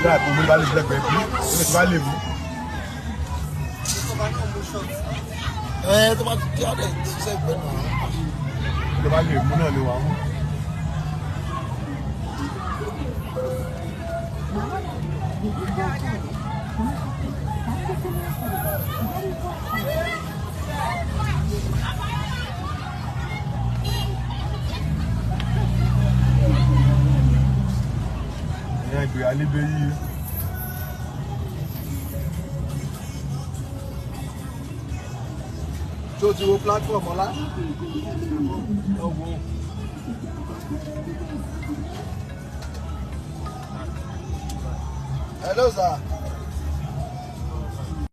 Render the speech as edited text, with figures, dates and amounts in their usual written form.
Là, pour moi, il va aller il va aller. Tu vas te garder, c'est bon. Il va aller, mon nom, il peut aller payer. Tu veux plateforme là? Oh, bon. Hello, sir.